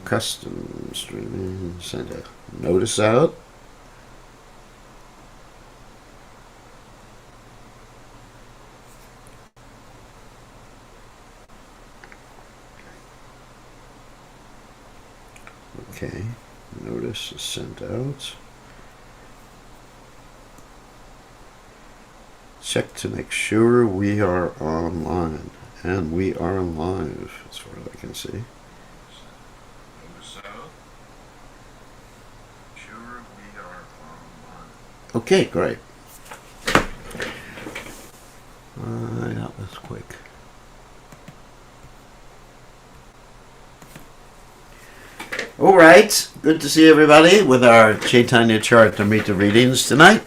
custom streaming center. Notice out. Okay, notice is sent out. Check to make sure we are online. And we are live, as far as I can see. Sure we are online. Okay, great. That was quick. All right, good to see everybody with our Caitanya Caritamrta readings tonight.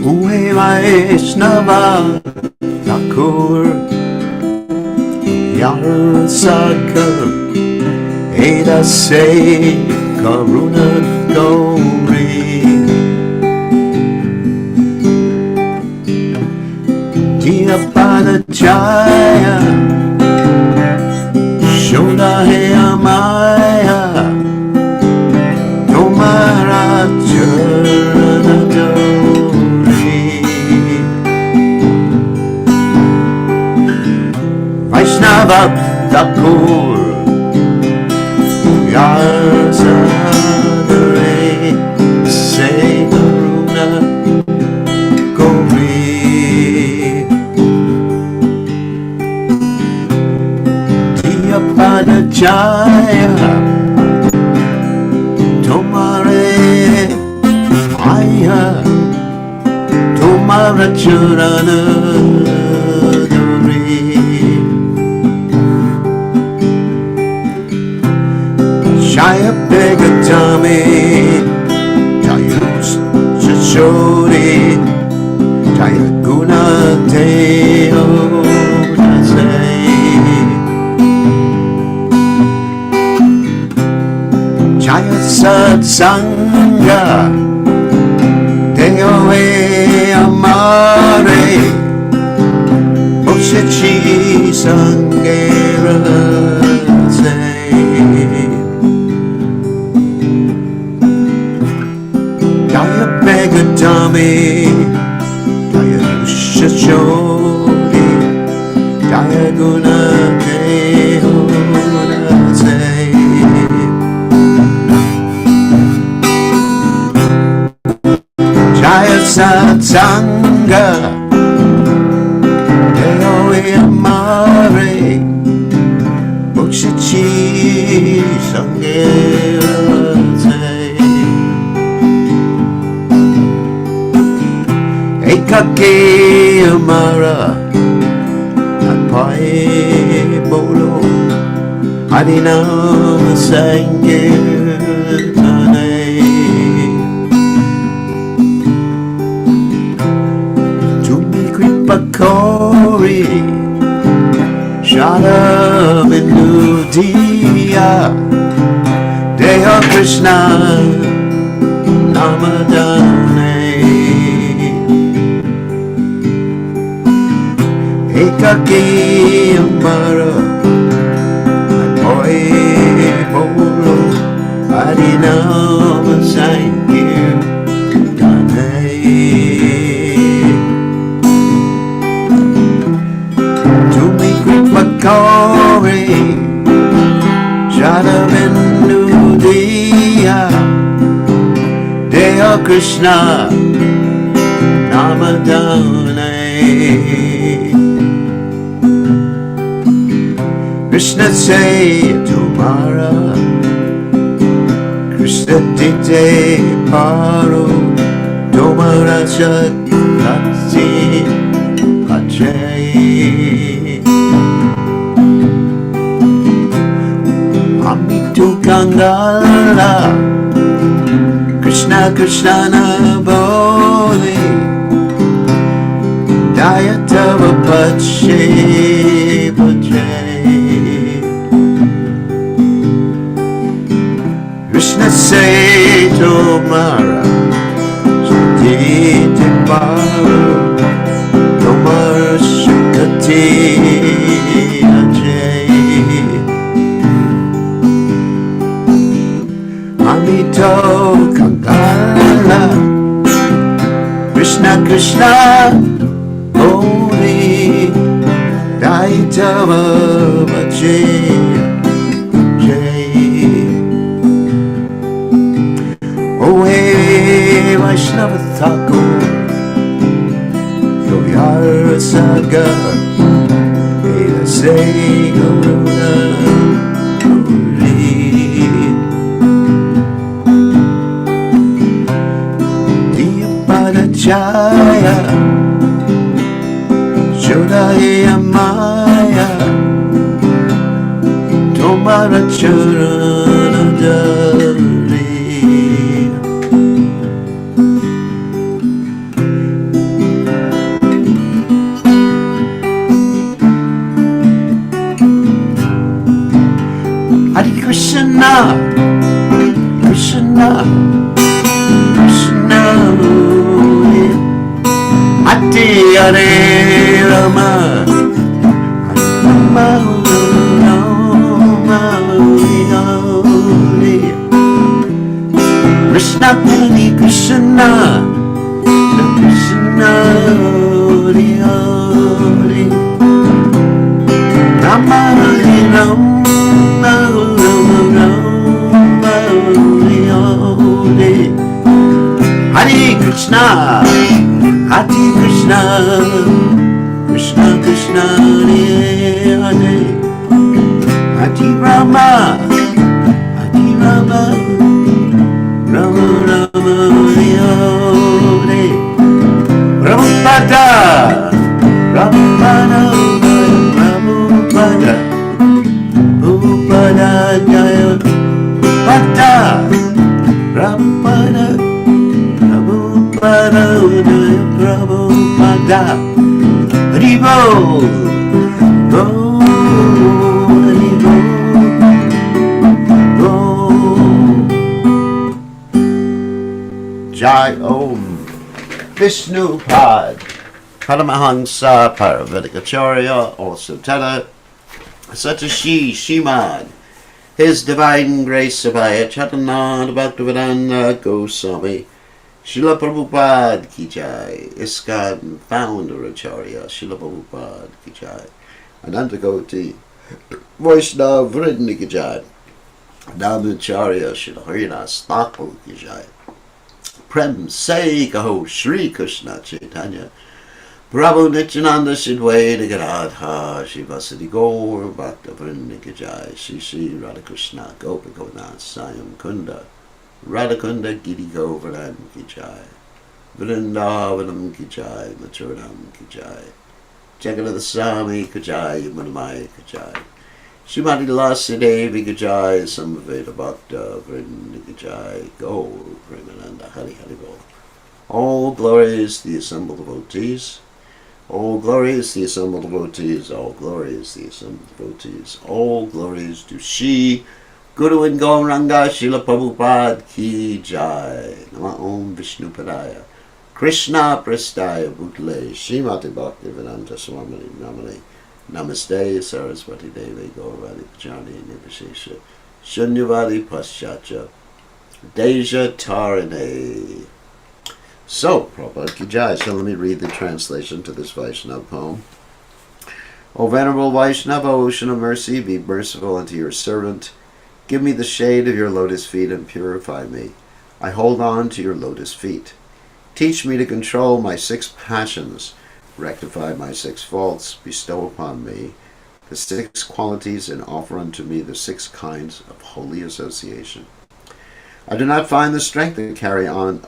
Uhe Vaishnava Thakur Yar Sakar Eda Se Karuna Gauri Diyapada Jaya Shoda He Amaya Tomara Charana Vaishnava Thakur Yar Sadare Se Karuna Gauri Diyapada Jaya Tomare Aya Tomara Charana Jaya Begatami Jaya Shashori Jaya Guna Deo Jaya Satsanga Deo E Amare Oshichi Sangera Jaya Begatami Jaya Shachori Jaya Guna Deho Jaya Satsanga Deo Amare Bokshchi Sangera Ekake Amara Napai Bolo Harinam Sankirtane Tumi Kripakori Shada Bindudiya Deha Krishna Namadane Ekake Amara Napai Bolo Harinam Sankirtane Tumi Kripakori Shada Bindudiya Deha Krishna Namadane Krishna say Tumara Krishna Dite Paro Tomara Chakati Ajay Mangala, Krishna Krishna na Boli, Dayatava Pache Pache, Krishna say tomorrow, Jati Paru, Tomar Shukati Ajay, Amito Kangala, Krishna Krishna Holy Daitava Vache Oh hey Vaishnava Thakur Yovyara Saga Veda Say Garuna Holy Diyapada Jaya Shodaya Maya Tomara Charana Dari Hare Krishna Krishna Krishna Hare Hare Rama Rama Krishna Hare Krishna Krishna Hare Hare Rama Hare Rama Hare Krishna Hare Krishna Krishna Krishna Hare Hare Hare Rama Hare Rama Rama Rama Hare Prabhupada Prabhupada Prabhupada Prabhupada Jaya Prabhupada Prabhupada Prabhupada Jaya Prabhupada Haribo Jai Om Vishnu Pad Paramahansa Paravedikacharya also Tana Satashi Shimad His Divine Grace Abhaya Chaitanya Bhaktivedanta Goswami Srila Prabhupada Ki Jai ISKCON Founder Acharya Srila Prabhupada Ki Jai Ananta Koti Vaishnava Vrinda Ki Jai Dhamacharya Srila Haridas Thakur Ki Jai Prem Say Kaho Shri Krishna Chaitanya Prabhu Nityananda Sidvaita Gadadha Shivasati Gaur Bhakta Vrinda Ki Jai Shri Shri Radhakrishna Gopa Govardhan Sayam Kunda Radhakunda Giri Govardhan Ki Jai Vrindavanam Ki Jai Mathuram Ki Jai Jagannath Swami Ki Jai Yamunamaya Ki Jai Srimati Lasi Devi Ki Jai Samaveda Bhakta Vrinda Ki Jai Gaur Premananda Hari Hari Bol. All glories the assembled devotees. All glories the assembled devotees. All glories the assembled devotees. All glories to Shri Guru and Gauranga Srila Prabhupada Ki Jai. Nama Om Vishnu Padaya Krishna Prastaya Bhutale Srimati Bhaktivedanta Swami Namane Namaste Saraswati Devi Gauravadi Pachani Nivashesha Shunyavadi Paschatya Deja Tarane. So, Prabhupada Ki Jai. So let me read the translation to this Vaishnava poem. O Venerable Vaishnava, ocean of mercy, be merciful unto your servant. Give me the shade of your lotus feet and purify me. I hold on to your lotus feet. Teach me to control my 6 passions, rectify my 6 faults, bestow upon me the 6 qualities, and offer unto me the 6 kinds of holy association. I do not find the strength to carry on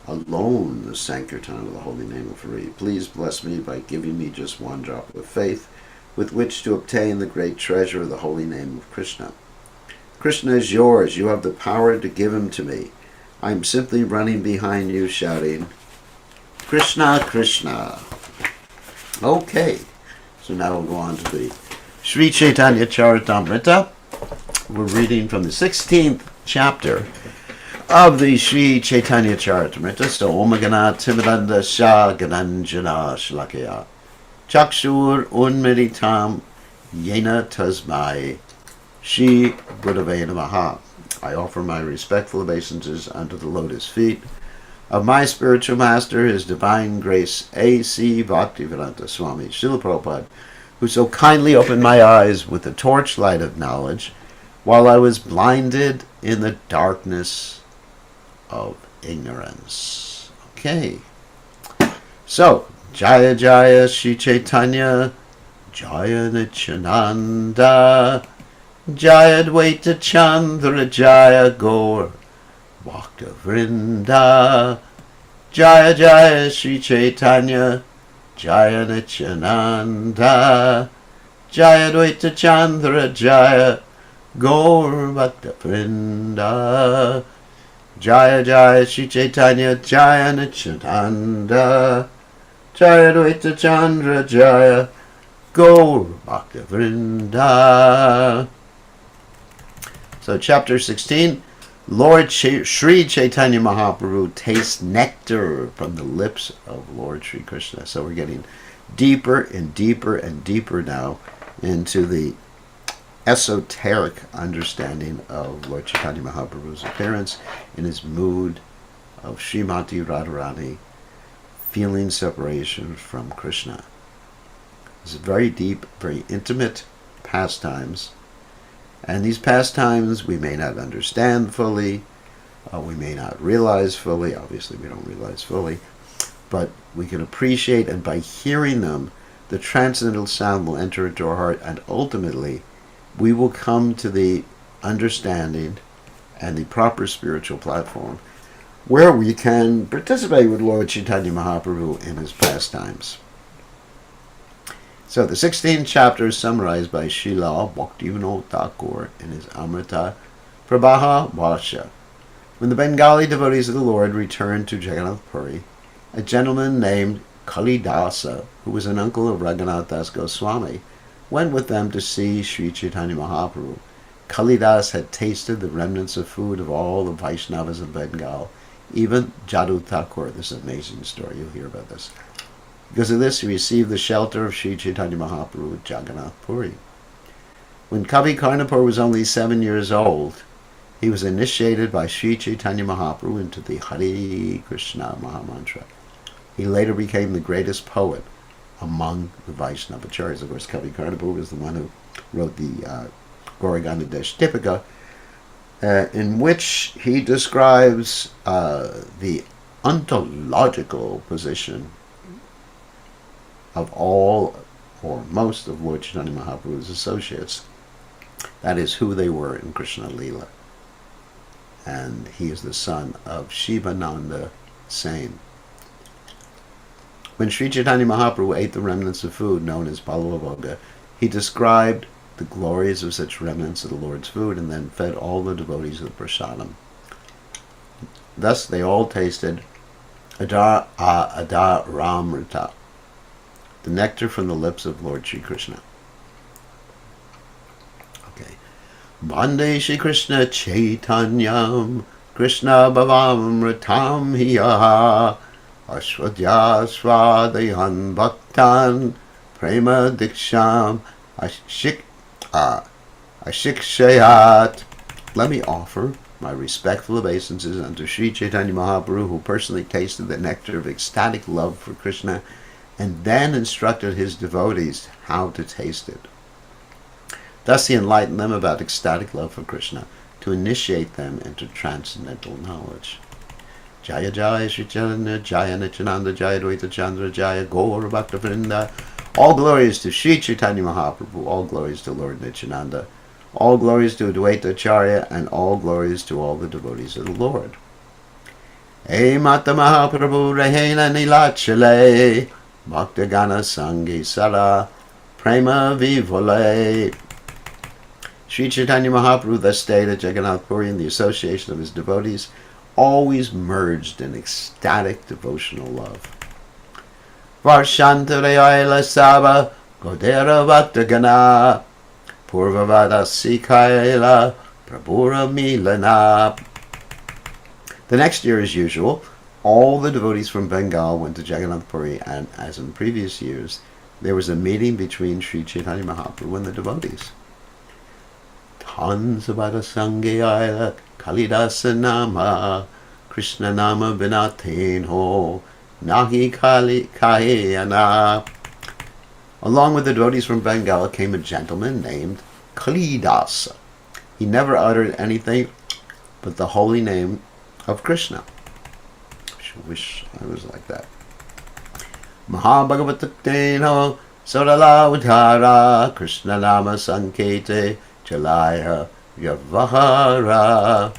alone the Sankirtan of the holy name of Hari. Please bless me by giving me just 1 drop of faith with which to obtain the great treasure of the holy name of Krishna. Krishna is yours. You have the power to give him to me. I am simply running behind you shouting, Krishna, Krishna. Okay, so now we'll go on to the Sri Caitanya Caritamrta. We're reading from the 16th chapter of the Sri Caitanya Caritamrta. So, Omagana Timidanda Sha Gananjana Shlakaya Chakshur Unmeditam Yena Tasmai Shri Buddhave Namaha. I offer my respectful obeisances unto the lotus feet of my spiritual master, His Divine Grace A.C. Bhaktivedanta Swami Srila Prabhupada, who so kindly opened my eyes with the torchlight of knowledge while I was blinded in the darkness of ignorance. Okay. So, Jaya Jaya Shri Caitanya, Jaya Nityananda, Jaya Dvaita Chandra, Jaya Gaur Bhakta Vrinda, Jaya Jaya Shri Caitanya, Jaya Nityananda, Jaya Dvaita Chandra, Jaya Gaur Bhakta Vrinda, Jaya Jaya Shri Caitanya, Jaya Nityananda, Jaya Dvaita Chandra, Jaya Gaur Bhakta Vrinda. So chapter 16, Lord Sri Chaitanya Mahaprabhu tastes nectar from the lips of Lord Sri Krishna. So we're getting deeper and deeper and deeper now into the esoteric understanding of Lord Chaitanya Mahaprabhu's appearance in his mood of Srimati Radharani feeling separation from Krishna. It's very deep, very intimate pastimes. And these pastimes we may not understand fully, we may not realize fully. Obviously we don't realize fully, but we can appreciate, and by hearing them, the transcendental sound will enter into our heart, and ultimately we will come to the understanding and the proper spiritual platform where we can participate with Lord Chaitanya Mahaprabhu in his pastimes. So the 16th chapter is summarized by Srila Bhaktivinoda Thakur in his Amrita Prabha Bhasha. When the Bengali devotees of the Lord returned to Jagannath Puri, a gentleman named Kalidasa, who was an uncle of Raghunath Das Goswami, went with them to see Sri Chaitanya Mahaprabhu. Kalidas had tasted the remnants of food of all the Vaishnavas of Bengal, even Jadu Thakur. This is an amazing story. You'll hear about this. Because of this, he received the shelter of Sri Chaitanya Mahaprabhu at Jagannath Puri. When Kavi Karnapur was only 7 years old, he was initiated by Sri Chaitanya Mahaprabhu into the Hare Krishna Mahamantra. He later became the greatest poet among the Vaishnavacharyas. Of course, Kavi Karnapur was the one who wrote the Gauragana Dashtipika, in which he describes the ontological position of all or most of Lord Chaitanya Mahaprabhu's associates. That is who they were in Krishna Lila. And he is the son of Shivananda Sain. When Sri Chaitanya Mahaprabhu ate the remnants of food known as Balavavoga, he described the glories of such remnants of the Lord's food and then fed all the devotees of the prasadam. Thus they all tasted Adaramrita, the nectar from the lips of Lord Sri Krishna. Okay. Bande Shri Krishna Chaitanyam Krishna Bhavamritam Hiyaha Ashwadya Swadayan Bhaktan Prema Diksham Ashikshayat. Let me offer my respectful obeisances unto Sri Chaitanya Mahaprabhu, who personally tasted the nectar of ecstatic love for Krishna and then instructed his devotees how to taste it. Thus he enlightened them about ecstatic love for Krishna to initiate them into transcendental knowledge. Jaya Jaya Shri Chaitanya, Jaya Nityananda, Jaya Dvaita Chandra, Jaya Gaur Bhakta Vrinda. All glories to Sri Chaitanya Mahaprabhu, all glories to Lord Nityananda, all glories to Dvaita Acharya, and all glories to all the devotees of the Lord. Hey Mata Mahaprabhu Rahena Nilachale Bhakta Gana Sangi Sara Prema Vivole. Sri Chaitanya Mahaprabhu thus stayed at Jagannath Puri, and the association of his devotees always merged in ecstatic devotional love. Varshantarayala Saba Godera Vatagana Purvavada Sikaila Prabhura Milana. The next year, as usual, all the devotees from Bengal went to Jagannath Puri, and as in previous years, there was a meeting between Sri Chaitanya Mahaprabhu and the devotees. Tansabada Sangayala Kalidasa Nama Krishna Nama Binatenho Nahi Kali Kayana. Along with the devotees from Bengal came a gentleman named Kalidasa. He never uttered anything but the holy name of Krishna. I wish I was like that. Mahabhagavatateno Sarala Udhara Krishna Nama Sankete Jalaya Vyavahara.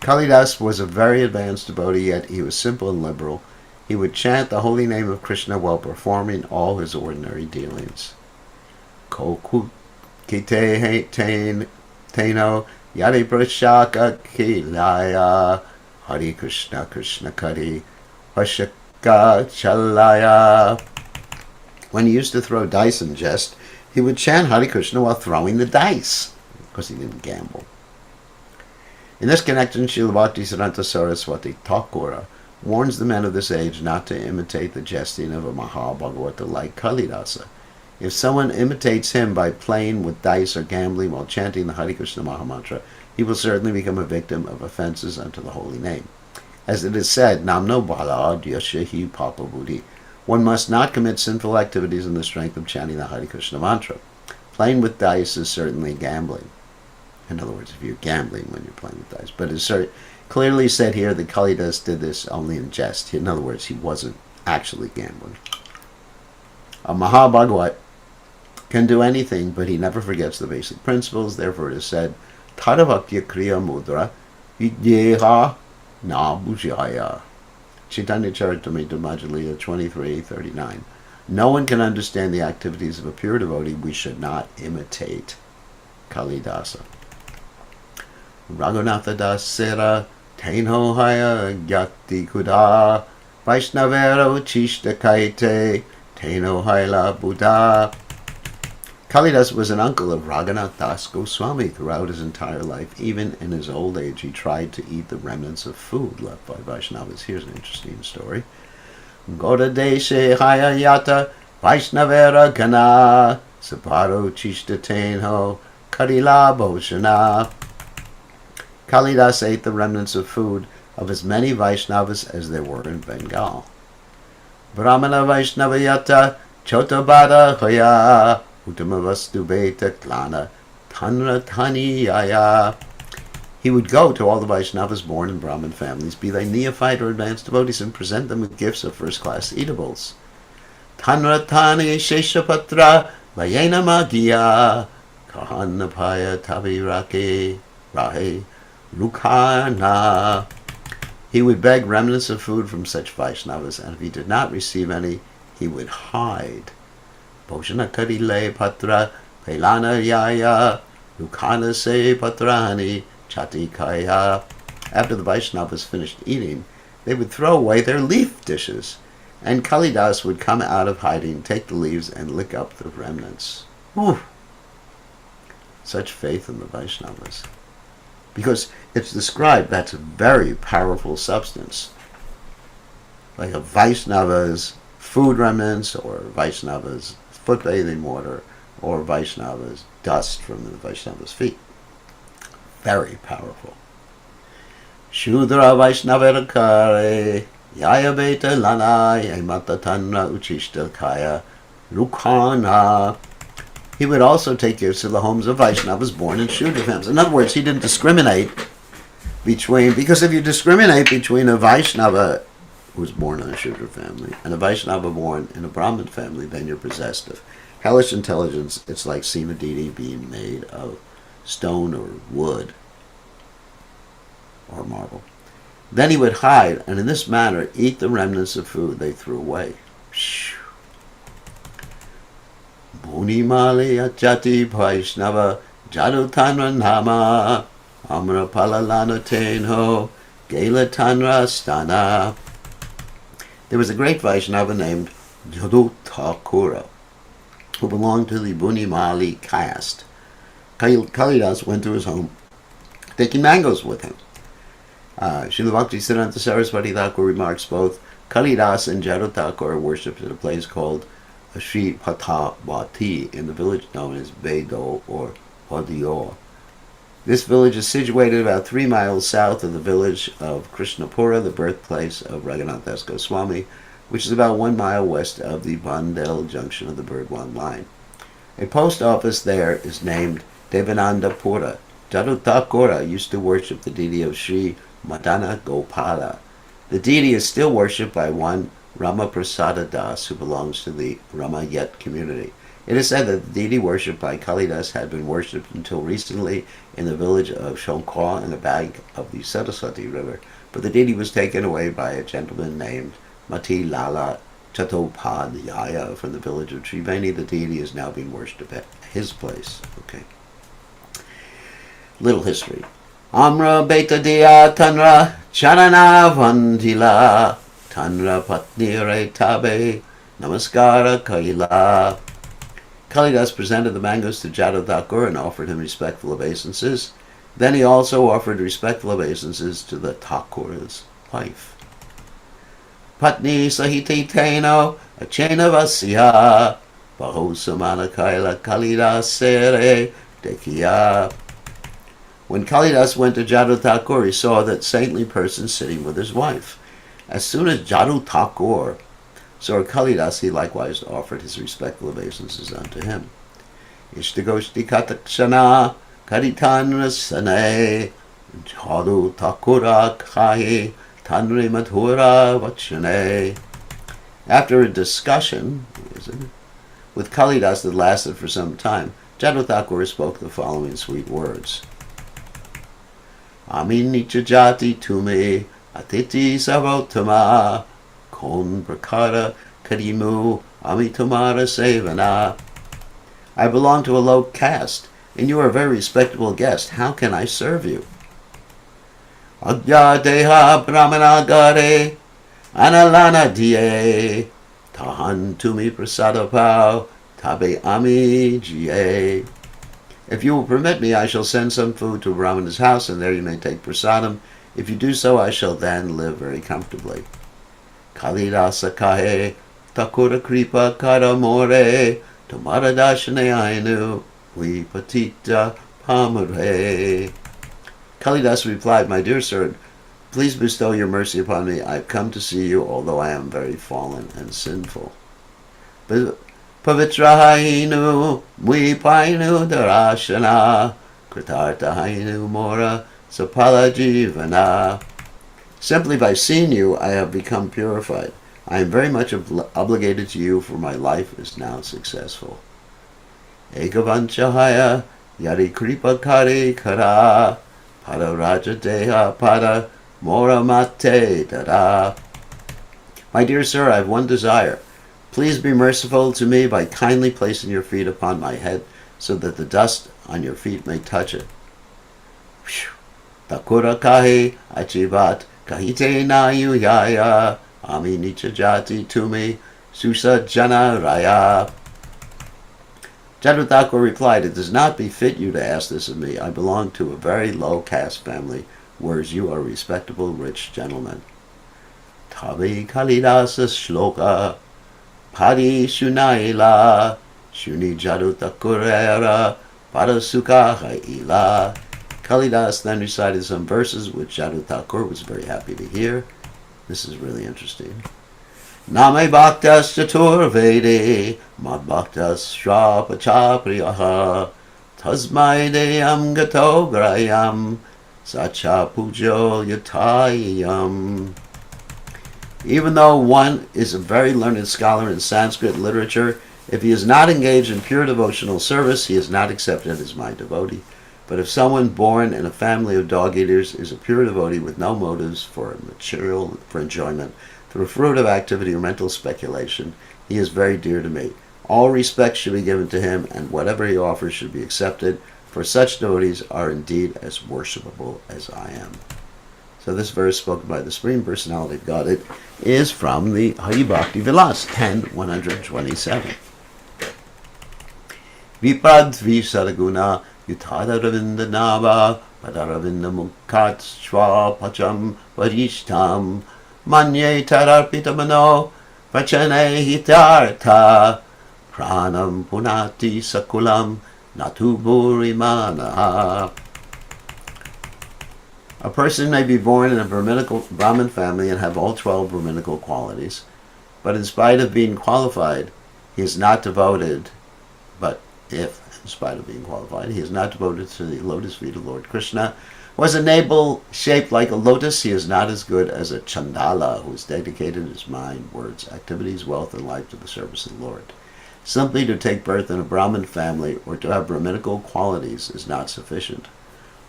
Kalidas was a very advanced devotee, yet he was simple and liberal. He would chant the holy name of Krishna while performing all his ordinary dealings. Koku Kite Teno Yadi Prashaka Kilaya Hari Krishna Krishna Kari Vashaka Chalaya. When he used to throw dice in jest, he would chant Hare Krishna while throwing the dice, because he didn't gamble. In this connection, Srila Bhaktisiddhanta Saraswati Thakura warns the men of this age not to imitate the jesting of a Mahabhagavata like Kalidasa. If someone imitates him by playing with dice or gambling while chanting the Hare Krishna Mahamantra, he will certainly become a victim of offenses unto the holy name. As it is said, Namno Bala Dyashahi Papa Buddhi. One must not commit sinful activities in the strength of chanting the Hare Krishna mantra. Playing with dice is certainly gambling. In other words, if you're gambling when you're playing with dice. But it's clearly said here that Kalidas did this only in jest. In other words, he wasn't actually gambling. A Mahabhagavat can do anything, but he never forgets the basic principles. Therefore it is said, Tadavaktya Kriya Mudra Vidyeha Na Bhujaya. Chaitanya Charitamrta Madhya 23:39. No one can understand the activities of a pure devotee. We should not imitate Kalidasa. Raghunatha Dasera Tenho Haya Gyati Kuda Vaishnavera Uchishta Kaite Tenho Haila Buddha. Kalidas was an uncle of Raghunath Das Goswami. Throughout his entire life, even in his old age, he tried to eat the remnants of food left by Vaishnavas. Here's an interesting story. Goda Deshe Haya Yata Vaishnavera Gana Saparo Chishtatenho Karila Bhoshana. Kalidas ate the remnants of food of as many Vaishnavas as there were in Bengal. Brahmana Vaishnava Yata Chotabada Hoya Utamavastu Beta Klana Tanra Taniyaya. He would go to all the Vaishnavas born in Brahmin families, be they neophyte or advanced devotees, and present them with gifts of first-class eatables. Tanra Tani Sheshapatra Vayena Magiya Kahanapaya Tavirake Rahe Lukana. He would beg remnants of food from such Vaishnavas, and if he did not receive any, he would hide. Bhoshana Karile Patra Pelana Yaya Lukana Se Patrani Chati Kaya. After the Vaishnavas finished eating, they would throw away their leaf dishes, and Kalidas would come out of hiding, take the leaves, and lick up the remnants. Whew. Such faith in the Vaishnavas. Because it's described that's a very powerful substance. Like a Vaishnava's food remnants, or Vaishnava's foot bathing water, or Vaishnava's dust from the Vaishnava's feet. Very powerful. Shudra Vaishnaverakare Yaya Beta Lana Yamata Tanra Uchishta Kaya Lukana. He would also take gifts to the homes of Vaishnavas born in Shudra families. In other words, he didn't discriminate between, because if you discriminate between a Vaishnava who was born in a Shudra family and a Vaishnava born in a Brahmin family, then you're possessed of hellish intelligence. It's like Simaditi being made of stone or wood or marble. Then he would hide, and in this manner eat the remnants of food they threw away. Munimali Ajati Vaishnava Jadutanra Nama Amra Palalana Tenho Gela Tanra Stana. There was a great Vaishnava named Jadutakura who belonged to the Bunimali caste. Kalidas went to his home, taking mangoes with him. Srila Bhaktisiddhanta Saraswati Thakur remarks both Kalidas and Jadutakura are worshipped at a place called Sri Patavati in the village known as Bedo or Padior. This village is situated about 3 miles south of the village of Krishnapura, the birthplace of Raghunath Goswami, which is about 1 mile west of the Bandel junction of the Burdwan line. A post office there is named Devanandapura. Jadutakura used to worship the deity of Sri Madana Gopala. The deity is still worshipped by one Ramaprasada Das who belongs to the Ramayet community. It is said that the deity worshipped by Kalidas had been worshipped until recently in the village of Shankar in the bank of the Saraswati River, but the deity was taken away by a gentleman named Mati Lala Chattopadhyaya from the village of Triveni. The deity is now being worshipped at his place. Okay. Little history. Amra Beta Dea Tanra Chanana Vandila Tanra Patni Tabe Namaskara Kaila. Kalidas presented the mangoes to Jadutakura and offered him respectful obeisances. Then he also offered respectful obeisances to the Thakura's wife. Patni Sahiti Teno Achena Vasya Bahusamana Kaila Kalidas Sere Dekiya. When Kalidas went to Jadutakura, he saw that saintly person sitting with his wife. As soon as Jadutakura saw Kalidas, he likewise offered his respectful obeisances unto him. Ishtagoshti katakshana Caritamrta sane Jadutakura kahi tanri mathura vachane. After a discussion with Kalidas that lasted for some time, Jadutakura spoke the following sweet words. Ami nicha jati tume atiti sarvotama kon prakara kadimu ami tumara sevana. I belong to a low caste, and you are a very respectable guest. How can I serve you? Agya deha brahmana gare analana die tahan tumi prasadapau tabe ami jie. If you will permit me, I shall send some food to Brahmana's house, and there you may take prasadam. If you do so, I shall then live very comfortably. Kalidasa kahe takura kripa karamore tamara dashane ainu vipatita pamare. Kalidas replied, My dear sir, please bestow your mercy upon me. I have come to see you, although I am very fallen and sinful. Pavitrahainu muipainu darashana Caritamrta mora sapala jivana. Simply by seeing you, I have become purified. I am very much obligated to you, for my life is now successful. Ekavanchahaya yari kripa kari kara pada raja deha pada mora mate dada. My dear sir, I have one desire. Please be merciful to me by kindly placing your feet upon my head, so that the dust on your feet may touch it. Takura kahi achivat kahite na yaya ami nicha jati tumi susa jana raya. Jadutakura replied, It does not befit you to ask this of me. I belong to a very low caste family, whereas you are a respectable, rich gentleman. Tabi kalidasa shloka Padi Shunaila Shuni Jadutakura Padasuka Haila. Kalidas then recited some verses which Jadutakura was very happy to hear. This is really interesting. Name Bhaktas Chatur Vede Mad Bhaktas Shrapachapriyaha Tasmai Deyam Gato Grayam Sacha Pujo Yatayam. Even though one is a very learned scholar in Sanskrit literature, if he is not engaged in pure devotional service, he is not accepted as my devotee. But if someone born in a family of dog-eaters is a pure devotee with no motives for enjoyment, through fruit of activity or mental speculation, he is very dear to me. All respect should be given to him, and whatever he offers should be accepted, for such devotees are indeed as worshipable as I am. So this verse spoken by the Supreme Personality of Godhead is from the Hari Bhakti Vilas, 10.127. Vipadvi Saraguna Yutadaravinda Nava Padaravinda Mukhat Shwa Pacham Varishtam Manye Tararpita Mano Vachane Hitartha Pranam Punati Sakulam Natuburimana. A person may be born in a Brahmin family and have all 12 Brahminical qualities, but in spite of being qualified, he is not devoted, in spite of being qualified, he is not devoted to the lotus feet of Lord Krishna, who has a navel shaped like a lotus. He is not as good as a Chandala, who has dedicated his mind, words, activities, wealth, and life to the service of the Lord. Simply to take birth in a Brahmin family or to have Brahminical qualities is not sufficient.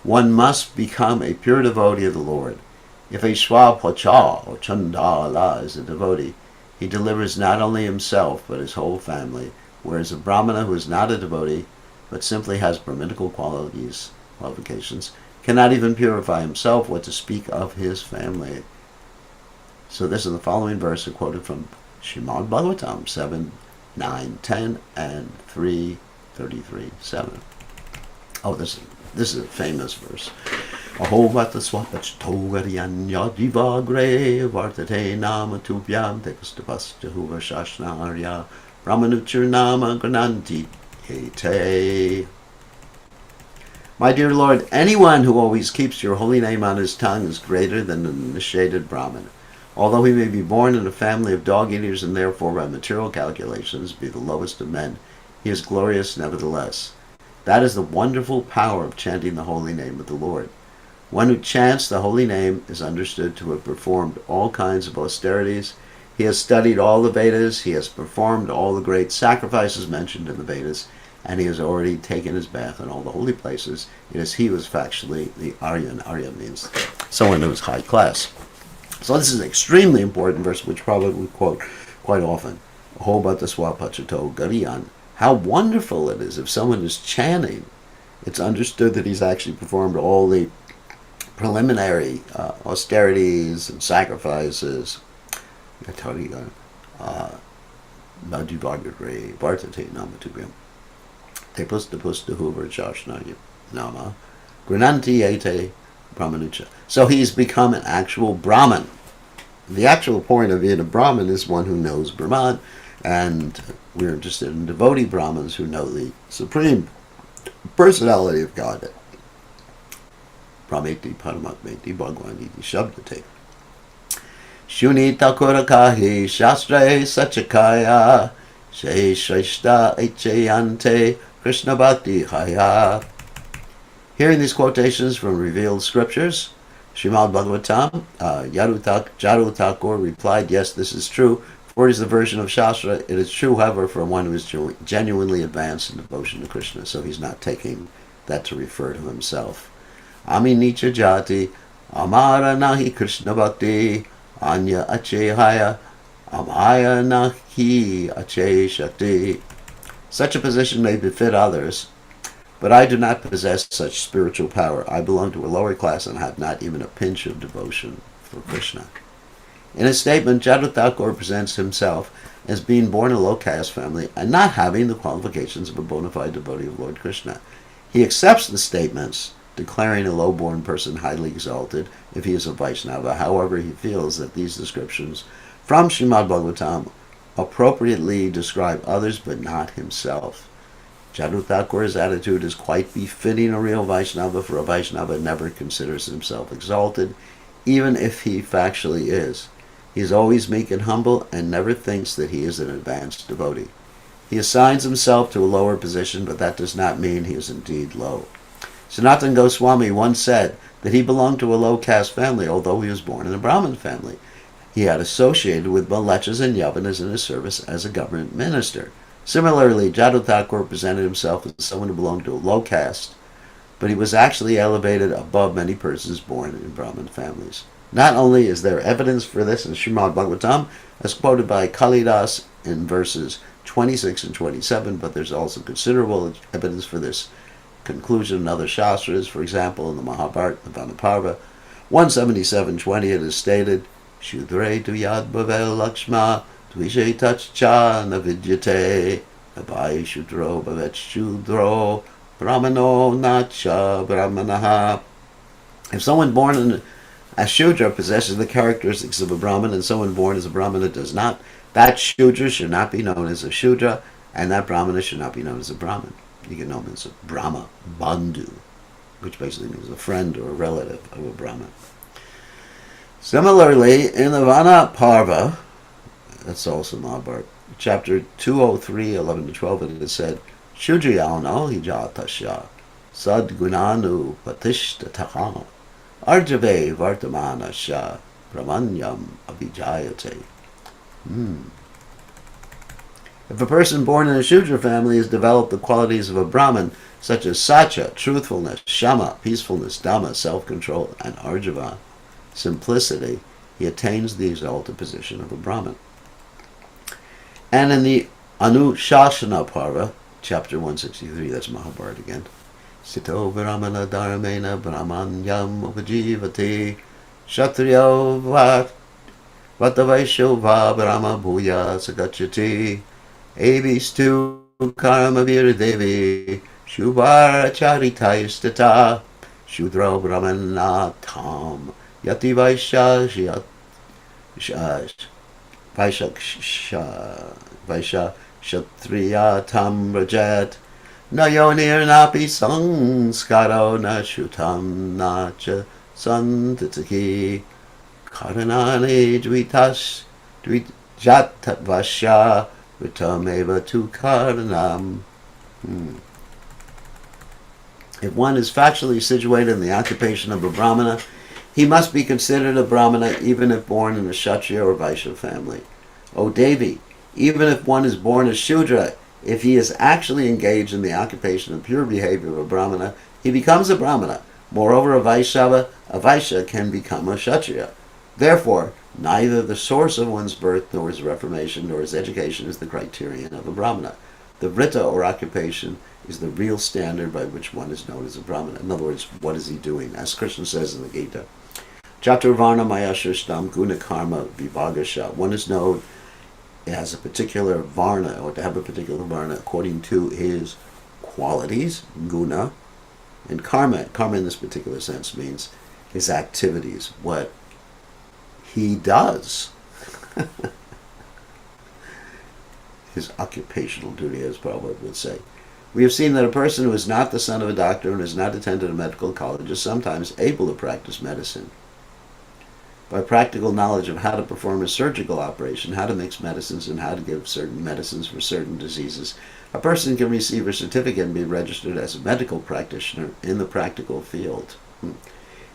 One must become a pure devotee of the Lord. If a Swapacha or Chandala is a devotee, he delivers not only himself but his whole family, whereas a Brahmana who is not a devotee but simply has Brahminical qualifications, cannot even purify himself, what to speak of his family. So this is the following verse quoted from Srimad Bhagavatam 7, 9, 10, and 3:33-7. Oh, this is a famous verse. Ahovata swapachto varyanya divagre vartate nama tubhyam tekastapascha huva shashnarya brahmanuchar nama grananti hete. My dear Lord, anyone who always keeps your holy name on his tongue is greater than an initiated Brahmin. Although he may be born in a family of dog-eaters and therefore by material calculations be the lowest of men, he is glorious nevertheless. That is the wonderful power of chanting the holy name of the Lord. One who chants the holy name is understood to have performed all kinds of austerities. He has studied all the Vedas, he has performed all the great sacrifices mentioned in the Vedas, and he has already taken his bath in all the holy places. It is he who is factually the Aryan. Aryan means someone who is high class. So this is an extremely important verse, which probably we quote quite often. Ahobata swapachato gariyan. How wonderful it is if someone is chanting. It's understood that he's actually performed all the preliminary austerities and sacrifices. So he's become an actual Brahmin. The actual point of being a Brahmin is one who knows Brahman, and we're interested in devotee Brahmins who know the Supreme Personality of God. Prameti Paramatmeti Bhagwaniti Shabdate. Shuni Takurakahi Shastre Sachakaya She Shrishta Echeyante Krishna Bhakti Haya. Hearing these quotations from revealed scriptures, Srimad Bhagavatam, Jaru Thakur replied, yes, this is true, for it is the version of Shastra. It is true, however, for one who is genuinely advanced in devotion to Krishna, so he's not taking that to refer to himself. Ami Nicha Jati, Amara Nahi Krishna Bhakti, Anya Ache Haya, Amaya Nahi Ache Shakti. Such a position may befit others, but I do not possess such spiritual power. I belong to a lower class and have not even a pinch of devotion for Krishna. In his statement, Jaru Thakur presents himself as being born in a low caste family and not having the qualifications of a bona fide devotee of Lord Krishna. He accepts the statements, declaring a low-born person highly exalted if he is a Vaishnava. However, he feels that these descriptions from Srimad Bhagavatam appropriately describe others but not himself. Jaru Thakur's attitude is quite befitting a real Vaishnava, for a Vaishnava never considers himself exalted, even if he factually is. He is always meek and humble and never thinks that he is an advanced devotee. He assigns himself to a lower position, but that does not mean he is indeed low. Sanatana Goswami once said that he belonged to a low caste family, although he was born in a Brahmin family. He had associated with Malechas and Yavanas in his service as a government minister. Similarly, Jaru Thakur presented himself as someone who belonged to a low caste, but he was actually elevated above many persons born in Brahmin families. Not only is there evidence for this in Srimad Bhagavatam, as quoted by Kalidas in verses 26 and 27, but there's also considerable evidence for this conclusion in other shastras. For example, in the Mahabharata, the Vanaparva, 177.20, it is stated, Shudre tu yad bhavel lakshma tvishe tachcha navidyate abai shudro bhavet shudro brahmano nacha brahmanaha. If someone born in a Shudra possesses the characteristics of a Brahman and someone born as a Brahmana does not, that Shudra should not be known as a Shudra, and that Brahmana should not be known as a Brahman. You can know him as a Brahma Bandhu, which basically means a friend or a relative of a Brahman. Similarly, in the Vana Parva, that's also Mahabharata, chapter 203, 11 to 12, it is said, Shudrayano hijatasya sadgunanu patishtataham arjave vartamanasya brahmanyam abhijayate. If a person born in a Shudra family has developed the qualities of a Brahman, such as Satya, truthfulness, Shama, peacefulness, Dhamma, self-control, and Arjava, simplicity, he attains the exalted position of a Brahman. And in the Anushasana Parva, chapter 163, that's Mahabharata again, Sito Brahmana Dharmena Brahmanyam Upajivati Kshatriyo Vatavaisho Va Brahma Bhuya Sagachati Avistu Karma Viradevi Shubhara Charitayastata Shudro Brahmana Tam Yati Vaisha Vaisha Kshatriya Tam Rajat Nayonir Napi Sanskaro Na Shutam Nacha Santitaki Karanani Dvijatvasya Vitameva Tu Karanam. If one is factually situated in the occupation of a Brahmana, he must be considered a Brahmana even if born in a Kshatriya or Vaishya family. O Devi, even if one is born a Shudra, if he is actually engaged in the occupation and pure behavior of a Brahmana, he becomes a Brahmana. Moreover, a Vaishya can become a Kshatriya. Therefore, neither the source of one's birth, nor his reformation, nor his education is the criterion of a Brahmana. The Vrita, or occupation, is the real standard by which one is known as a Brahmana. In other words, what is he doing? As Krishna says in the Gita, Chaturvarna Maya Shishtam Guna Karma Vibhagasha. One is known as a particular Varna, or to have a particular Varna, according to his qualities, Guna, and Karma. Karma in this particular sense means his activities, what he does. His occupational duty, as Prabhupada would say. We have seen that a person who is not the son of a doctor and has not attended a medical college is sometimes able to practice medicine. By practical knowledge of how to perform a surgical operation, how to mix medicines, and how to give certain medicines for certain diseases, a person can receive a certificate and be registered as a medical practitioner in the practical field.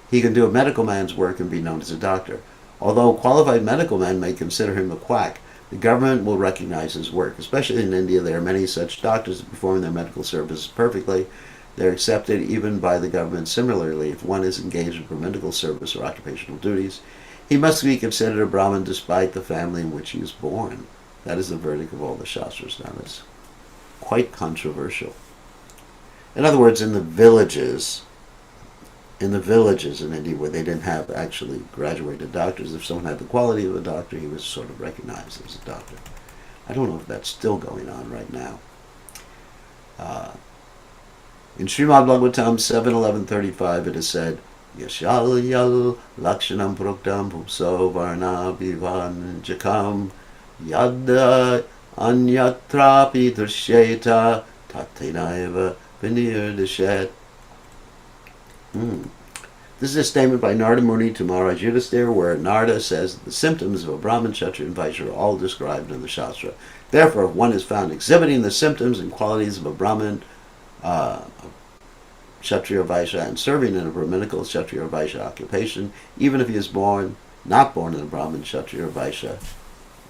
He can do a medical man's work and be known as a doctor. Although qualified medical men may consider him a quack, the government will recognize his work. Especially in India, there are many such doctors who perform their medical services perfectly. They're accepted even by the government. Similarly, if one is engaged in medical service or occupational duties, he must be considered a Brahmin despite the family in which he is born. That is the verdict of all the Shastras. Now, that's quite controversial. In other words, in the villages in India where they didn't have actually graduated doctors, if someone had the quality of a doctor, he was sort of recognized as a doctor. I don't know if that's still going on right now. In Srimad Bhagavatam 7.11.35 it is said, Yashal yal lakshanam proktam pupso varna vivan jakam yadda anyatrapi drishyeta tatinaiva vinir. This is a statement by Narada Muni to Maharaj Yudhisthira, where Narada says that the symptoms of a Brahmin, Kshatriya, and Vaishya are all described in the Shastra. Therefore, if one is found exhibiting the symptoms and qualities of a Brahmin, Kshatriya, Vaishya, and serving in a Brahminical Kshatriya or Vaishya occupation, even if he is not born in a Brahmin, Kshatriya, or Vaishya,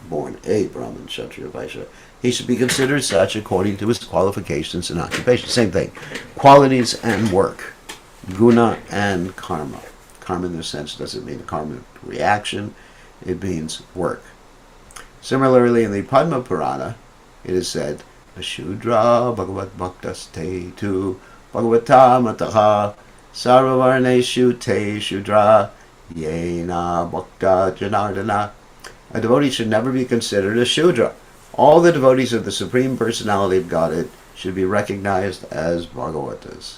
born a Brahmin, Kshatriya, or Vaishya, he should be considered such according to his qualifications and occupation. Same thing, qualities and work. Guna and karma. Karma in this sense doesn't mean karma reaction, it means work. Similarly, in the Padma Purana, it is said, Shudra Bhagavat Bhaktaste tu Bhagavata Mataha Sarvavarneshu Te Shudra Yena Bhakta Janardana. A devotee should never be considered a Shudra. All the devotees of the Supreme Personality of Godhead should be recognized as Bhagavatas.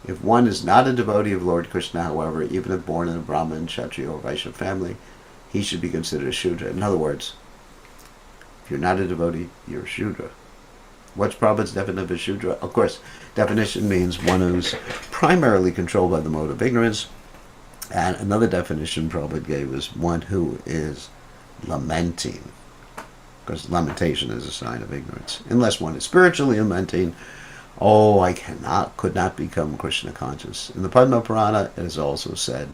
If one is not a devotee of Lord Krishna, however, even if born in a Brahmin, Kshatriya, or Vaishya family, he should be considered a Shudra. In other words, if you're not a devotee, you're a Shudra. What's Prabhupada's definition of a Shudra? Of course, definition means one who's primarily controlled by the mode of ignorance. And another definition Prabhupada gave was one who is lamenting. Because lamentation is a sign of ignorance. Unless one is spiritually lamenting, oh, I could not become Krishna conscious. In the Padma Purana, it is also said,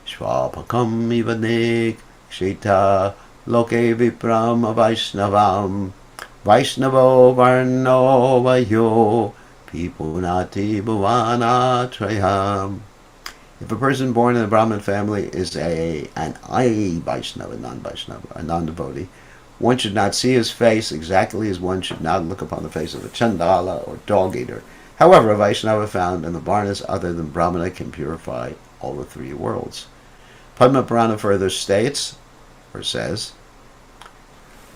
Shvapakam ivanik shita loke vipram avaishnavam Vaishnavo varno vayo pipunati bhuvana trayam. If a person born in a Brahmin family is an Vaishnava, a non-devotee, one should not see his face exactly as one should not look upon the face of a Chandala or dog-eater. However, a Vaishnava found in the Varnas other than Brahmana can purify all the three worlds. Padma Purana further states, or says,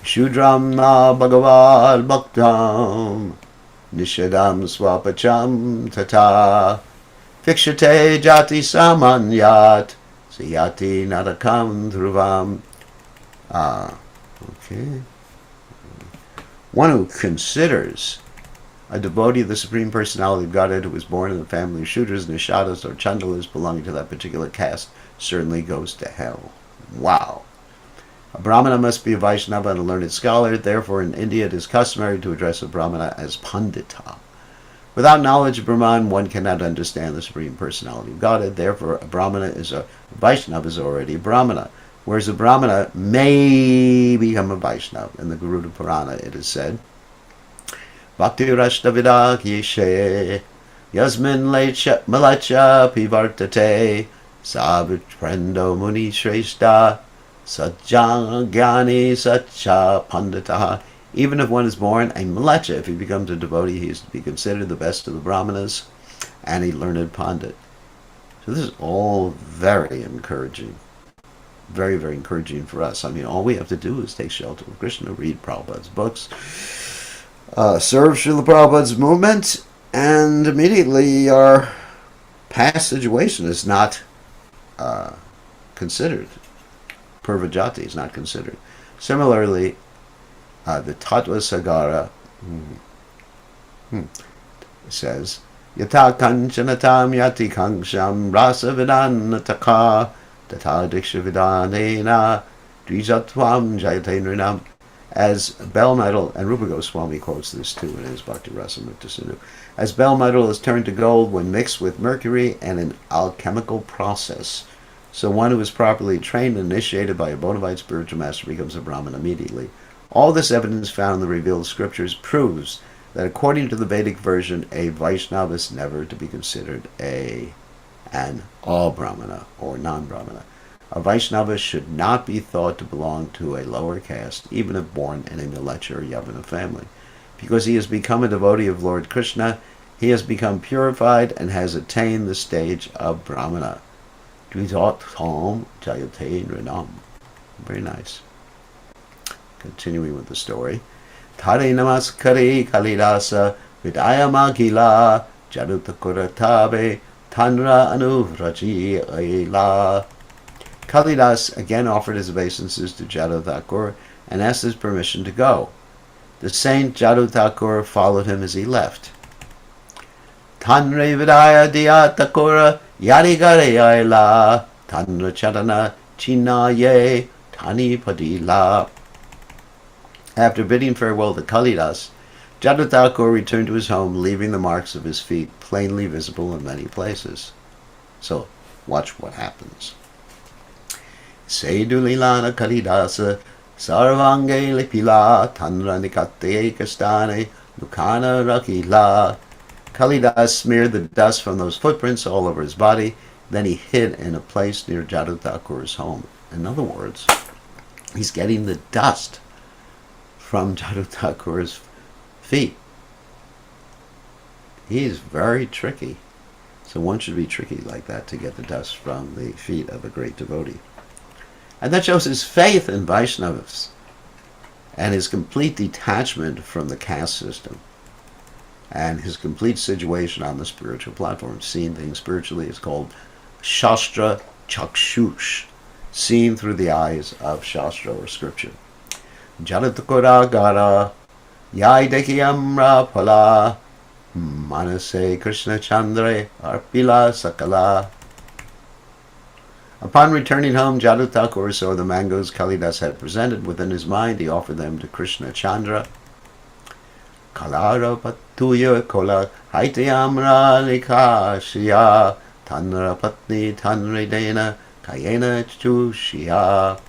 Shudram na bhagavad bhaktam nishadam swapacham tata fikshate jati samanyat siyati narakam dhruvam. Okay. One who considers a devotee of the Supreme Personality of Godhead who was born in a family of Shudras, Nishadas, or Chandalas belonging to that particular caste certainly goes to hell. Wow. A Brahmana must be a Vaishnava and a learned scholar. Therefore, in India, it is customary to address a Brahmana as Pandita. Without knowledge of Brahman, one cannot understand the Supreme Personality of Godhead. Therefore, a Brahmana is a Vaishnava is already a Brahmana. Whereas a Brahmana may become a Vaishnava. In the Garuda Purana, it is said, Bhakti Rashtavidak Yeshe Yasmin Malacha Pivartate Savitrendo Muni Shrestha Sajjagani Sacha Panditaha. Even if one is born a Malacha, if he becomes a devotee, he is to be considered the best of the Brahmanas and a learned Pandit. So this is all very encouraging. Very, very encouraging for us. I mean, all we have to do is take shelter of Krishna, read Prabhupada's books, serve Srila Prabhupada's movement, and immediately our past situation is not considered. Purvajati is not considered. Similarly, the Tattva Sagara says, Yata kanchanatam yati kangsham rasa vidanataka tata diksha vidanena dvijatvam jayatendranam. As bell metal, and Rupa Goswami quotes this too in his Bhakti Rasamrita Sindhu, as bell metal is turned to gold when mixed with mercury and an alchemical process, so one who is properly trained and initiated by a bona fide spiritual master becomes a Brahmin immediately. All this evidence found in the revealed scriptures proves that according to the Vedic version, a Vaishnava is never to be considered an Brahmana or non-Brahmana. A Vaishnava should not be thought to belong to a lower caste, even if born in a Milecha or Yavana family. Because he has become a devotee of Lord Krishna, he has become purified and has attained the stage of Brahmana. Dvijatam Jayatendranam. Very nice. Continuing with the story. Tare namaskare kalidasa vidayamagila jadutakura tanra anuvraji aila. Kalidas again offered his obeisances to Jadava Thakur and asked his permission to go. The saint Jadava Thakur followed him as he left. Tanre vidaya diya Thakura yarigare aila tanra chatana chinaye tani padila. After bidding farewell to Kalidas, Jadava Thakur returned to his home, leaving the marks of his feet plainly visible in many places. So, watch what happens. Sedu Lilana Kalidasa Sarvange Lipila Tanra Nikate Kastane Lukana Rakila. Kalidas smeared the dust from those footprints all over his body. Then he hid in a place near Jadava Thakur's home. In other words, he's getting the dust from Jadava Thakur's feet. He's very tricky. So one should be tricky like that to get the dust from the feet of a great devotee. And that shows his faith in Vaishnavas and his complete detachment from the caste system and his complete situation on the spiritual platform. Seeing things spiritually is called Shastra Chakshush, seen through the eyes of Shastra or scripture. Jalatakura Gara Yai Dekiamra Pala Manase Krishna Chandre Arpila Sakala. Upon returning home, Jadu Thakur saw the mangoes Kalidas had presented within his mind. He offered them to Krishna Chandra. Kalara Patuya Kola Haitayamra Likashya Tanra Patni Tanre Dena Kayena Chushya.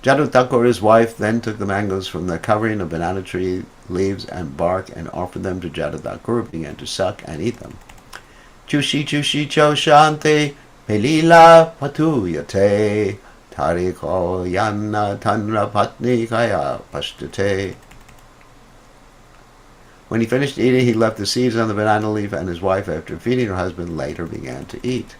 Jadu Thakur, his wife, then took the mangoes from the covering of banana tree leaves and bark and offered them to Jadu Thakur, who began to suck and eat them. Chushi Chushi Cho Shanti Lila Patuyate Tariko Yanna Tanra Patni Kaya Pashtate. When he finished eating, he left the seeds on the banana leaf, and his wife, after feeding her husband, later began to eat.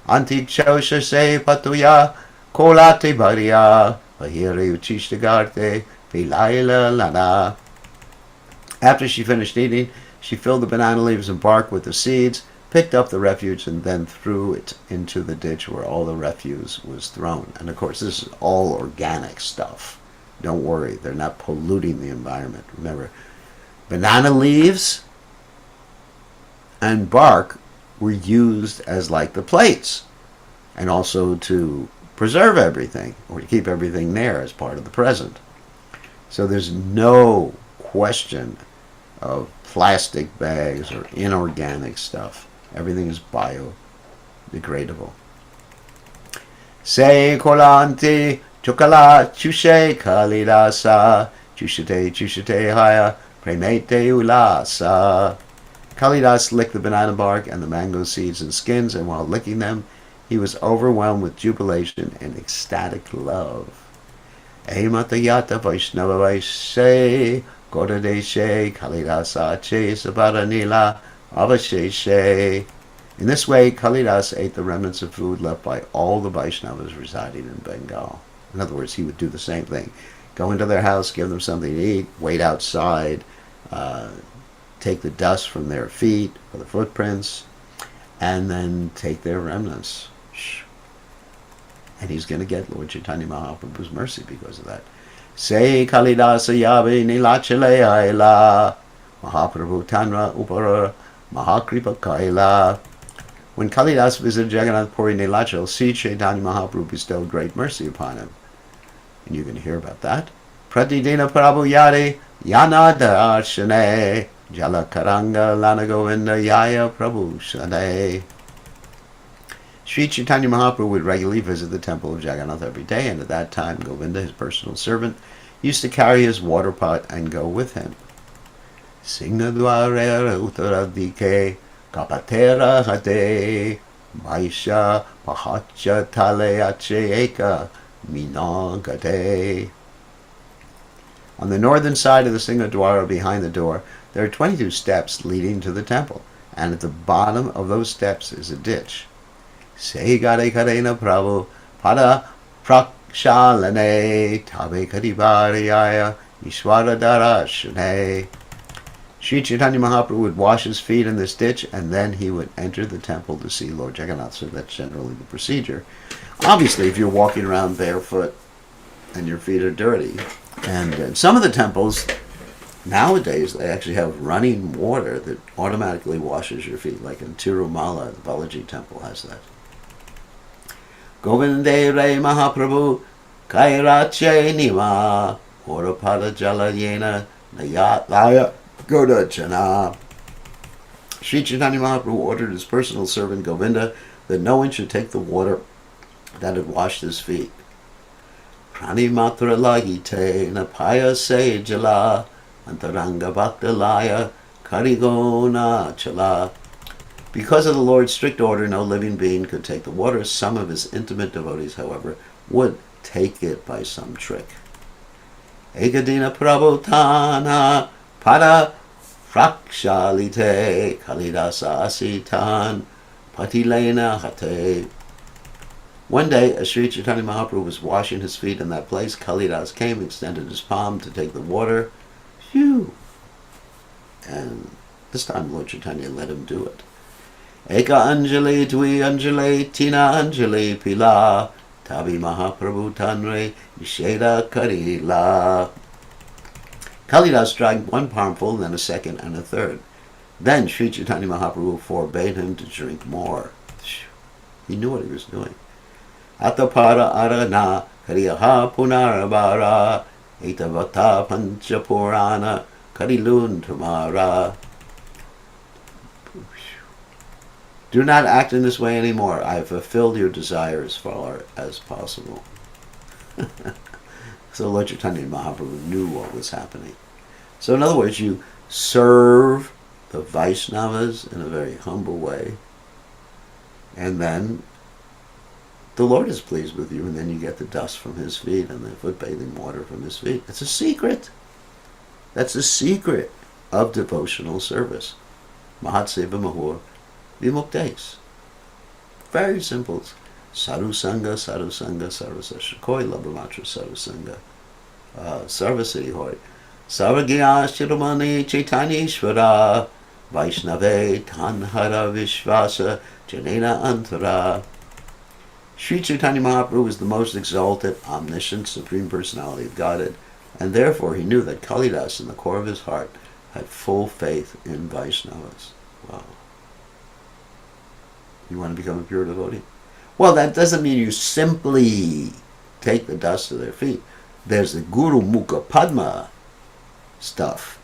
Antik Chosha Se Patuya Kolate Baria Bahiri Uchishtagarte Pilaila Lana. After she finished eating, she filled the banana leaves and bark with the seeds, picked up the refuse, and then threw it into the ditch where all the refuse was thrown. And of course, this is all organic stuff. Don't worry, they're not polluting the environment. Remember, banana leaves and bark were used as like the plates, and also to preserve everything, or to keep everything there as part of the present. So there's no question of plastic bags or inorganic stuff. Everything is biodegradable. Se kolanti chukala chushe kalidasa chushate haya premete ulasa. Kalidas licked the banana bark and the mango seeds and skins, and while licking them, he was overwhelmed with jubilation and ecstatic love. Ematayata Vaishnava Vaishe Godadeshe Kalidasache Sabaranila Avasheshe. In this way, Kalidas ate the remnants of food left by all the Vaishnavas residing in Bengal. In other words, he would do the same thing. Go into their house, give them something to eat, wait outside, take the dust from their feet or the footprints, and then take their remnants. And he's going to get Lord Chaitanya Mahaprabhu's mercy because of that. Se Kalidasa Yabe Nilachale Aila Mahaprabhu Tanra Upara Mahakripa Kaila. When Kalidas visited Jagannath Puri Nilachal, see Chaitanya Mahaprabhu bestowed great mercy upon him. And you can hear about that. Pratidina Prabhu Yadi Yana Darshane Jala Karanga Lana Govinda Yaya Prabhu Shane. Sri Chaitanya Mahaprabhu would regularly visit the temple of Jagannath every day, and at that time Govinda, his personal servant, used to carry his water pot and go with him. Singha dwarera uttaradike kapatera hate maisha pahacha tale ache eka minagate. On the northern side of the Singha Dwara, behind the door, there are 22 steps leading to the temple, and at the bottom of those steps is a ditch. Se gare karena prabhu pada prakshalane tabe kadibariyaya ishwara darashane. Sri Chaitanya Mahaprabhu would wash his feet in this ditch, and then he would enter the temple to see Lord Jagannath. So that's generally the procedure. Obviously, if you're walking around barefoot and your feet are dirty, and in some of the temples nowadays they actually have running water that automatically washes your feet, like in Tirumala, the Balaji temple has that. Govinde Re Mahaprabhu Kairache Nima Orapada Jalayena Nayat Laya Godachana. Sri Chaitanya Mahaprabhu ordered his personal servant Govinda that no one should take the water that had washed his feet. Prani Matra Lagite Napaya Se Jala Antaranga Bhaktalaya Karigona Chala. Because of the Lord's strict order, no living being could take the water. Some of his intimate devotees, however, would take it by some trick. Ekadina Prabhutana Pada Frakshalite Kalidasa Asitan Patilena Hate. One day, as Sri Chaitanya Mahaprabhu was washing his feet in that place, Kalidas came, extended his palm to take the water. Phew! And this time Lord Chaitanya let him do it. Eka Anjali, Dwi Anjali, Tina Anjali, Pila, Tabi Mahaprabhu Tanre, Nisheda Karila. Kalidas drank one palmful, then a second and a third. Then Sri Chaitanya Mahaprabhu forbade him to drink more. He knew what he was doing. Atapara arana kariyaha punarabara etavata panchapurana karilun tumara. Do not act in this way anymore. I have fulfilled your desire as far as possible. So Lord Chaitanya Mahaprabhu knew what was happening. So in other words, you serve the Vaishnavas in a very humble way, and then the Lord is pleased with you, and then you get the dust from his feet and the foot bathing water from his feet. It's a secret. That's a secret of devotional service. Mahatseva Mahur Vimuktes. Very simple. Sarusanga, Sarusanga, Sarusasha. Koi Labhamatra Sarusanga. Sarvasiti Hoy. Sarvagya Shiromani Chaitanya Ishvara. Vaishnave Tanhara Vishvasa Janena Antara. Sri Chaitanya Mahaprabhu is the most exalted, omniscient, supreme personality of Godhead, and therefore he knew that Kalidas in the core of his heart had full faith in Vaishnavas. Wow. You want to become a pure devotee? Well, that doesn't mean you simply take the dust of their feet. There's the Guru Mukha Padma stuff.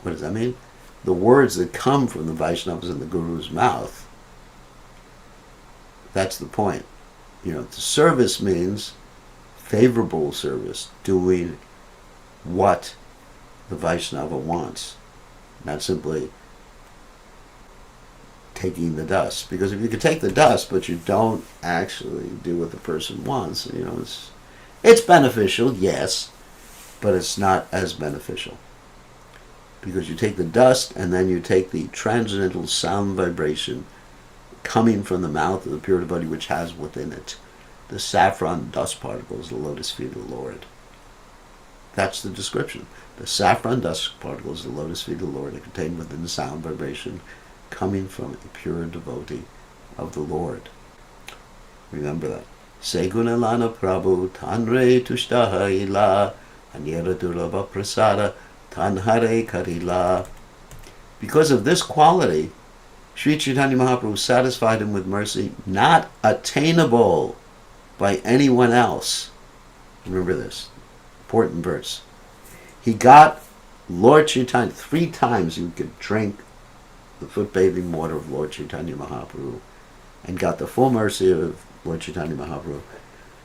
What does that mean? The words that come from the Vaishnavas in the Guru's mouth. That's the point. You know, the service means favorable service, doing what the Vaishnava wants, not simply taking the dust. Because if you could take the dust, but you don't actually do what the person wants, you know, it's beneficial, yes, but it's not as beneficial. Because you take the dust and then you take the transcendental sound vibration coming from the mouth of the pure devotee, which has within it the saffron dust particles, the lotus feet of the Lord. That's the description. The saffron dust particles, the lotus feet of the Lord, are contained within the sound vibration coming from a pure devotee of the Lord. Remember that. Segunalana Prabhu Tanre Tushtaha Ila Anyara Durlabha Prasada Tanhare Karila. Because of this quality, Sri Chaitanya Mahaprabhu satisfied him with mercy not attainable by anyone else. Remember this important verse. He got Lord Chaitanya 3 times. You could drink the foot bathing water of Lord Chaitanya Mahaprabhu and got the full mercy of Lord Chaitanya Mahaprabhu.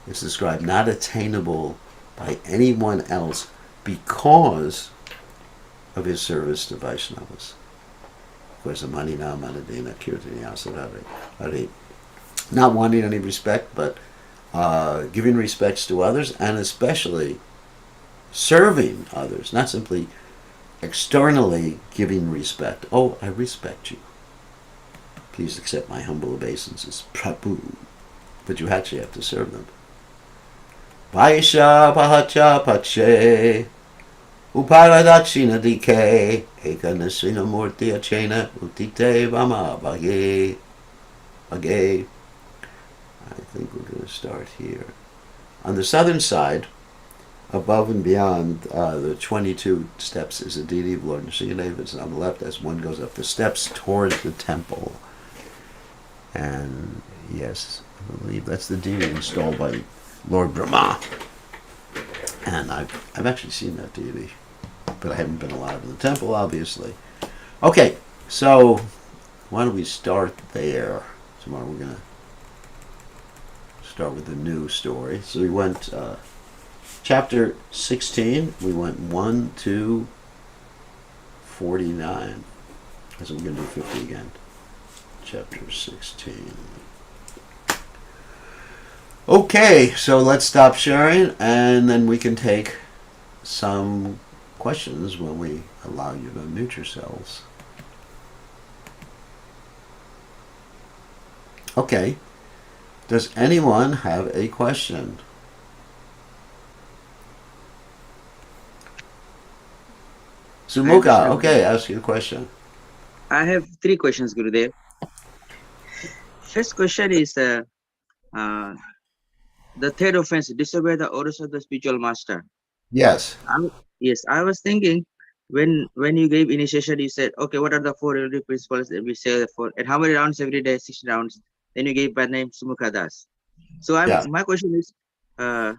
It's described not attainable by anyone else because of his service to Vaishnavas. Of course, Manina, Manadina, Kirtanya, Sadhari. Not wanting any respect, but giving respects to others, and especially serving others, not simply externally giving respect. Oh, I respect you. Please accept my humble obeisances, Prabhu. But you actually have to serve them. Vaisha Pahacha Pache Uparadakshina Dike Eka Nasina Murti Achena Utite Vama Bhage. Bhage. I think we're going to start here. On the southern side, above and beyond the 22 steps, is the deity of Lord Nrsimhadev. It's on the left as one goes up the steps towards the temple. And yes, I believe that's the deity installed by Lord Brahma. And I've actually seen that deity, but I haven't been allowed in the temple, obviously. Okay, so why don't we start there? Tomorrow we're going to start with a new story. So we went chapter 16. We went 1 to 49. So we're going to do 50 again. Chapter 16. Okay, so let's stop sharing, and then we can take some questions when we allow you to mute yourselves. Okay. Does anyone have a question? Sumukha, okay, ask your question. I have 3 questions, Gurudev. First question is the third offense, disobey the orders of the spiritual master. Yes. Yes, I was thinking when you gave initiation, you said, okay, what are the 4 principles that we say for, and how many rounds every day? 16 rounds. Then you gave my name Sumukha Das. So Yeah. my question is, uh,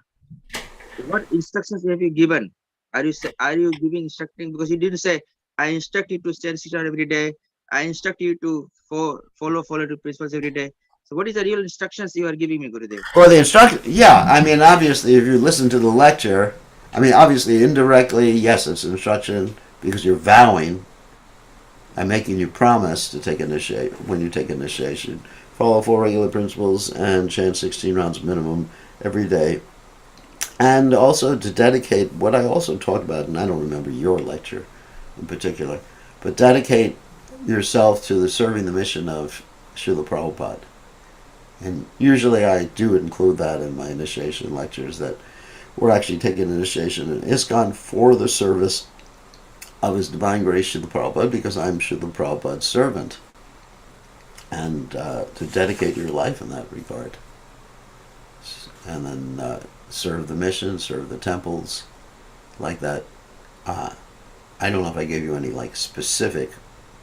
what instructions have you given? Are you giving instructing, because you didn't say I instruct you to stand 6 hours every day. I instruct you to follow the principles every day. So what is the real instructions you are giving me, Gurudev? Or the instruction, yeah, I mean, obviously, if you listen to the lecture, I mean, obviously, indirectly, yes, it's instruction because you're vowing. I'm making you promise to take initiate when you take initiation. Follow 4 regular principles and chant 16 rounds minimum every day. And also to dedicate what I also talked about, and I don't remember your lecture in particular, but dedicate yourself to the serving the mission of Srila Prabhupada. And usually I do include that in my initiation lectures, that we're actually taking initiation in ISKCON for the service of His Divine Grace Srila Prabhupada, because I'm Srila Prabhupada's servant. And to dedicate your life in that regard. And then serve the mission, serve the temples, like that. I don't know if I gave you any like specific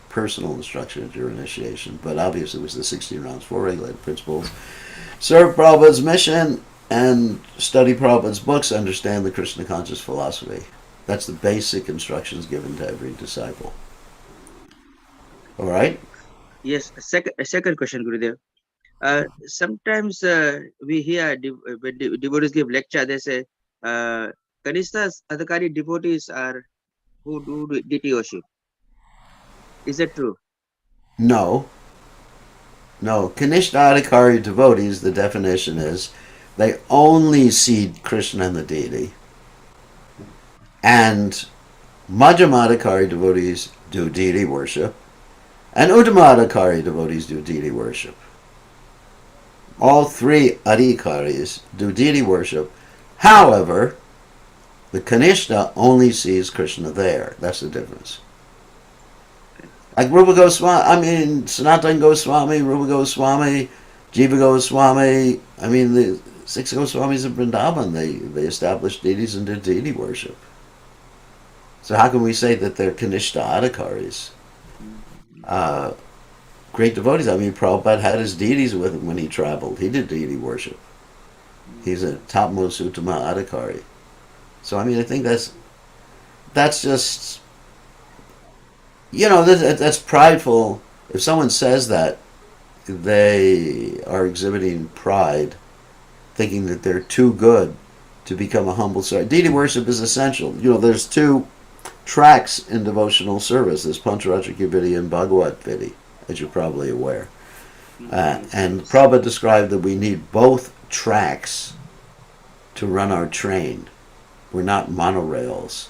personal instruction at your initiation, but obviously it was the 16 rounds, 4 regulated principles. Serve Prabhupada's mission and study Prabhupada's books, understand the Krishna conscious philosophy. That's the basic instructions given to every disciple. All right? Yes, a second question, Gurudev. Sometimes we hear when devotees give lecture, they say, Kanishtas Adhikari devotees are who do deity worship. Is that true? No. No. Kanishta devotees, the definition is, they only see Krishna and the deity. And Madhyamadikari devotees do deity worship. And Uttamadikari devotees do deity worship. All 3 adhikaris do deity worship. However, the Kanishta only sees Krishna there. That's the difference. Like Rupa Goswami, I mean, Sanatana Goswami, Rupa Goswami, Jiva Goswami, I mean, the 6 Goswamis of Vrindavan, they established deities and did deity worship. So how can we say that they're Kanishta adhikaris? Great devotees. I mean, Prabhupada had his deities with him when he traveled. He did deity worship. He's a topmost Uttama adhikari. So I mean, I think that's just, that's prideful. If someone says that, they are exhibiting pride, thinking that they're too good to become a humble servant. Deity worship is essential. There's 2 tracks in devotional service. There's Pancharatra Vidi and Bhagavat Vidi, as you're probably aware. And Prabhupada described that we need both tracks to run our train. We're not monorails.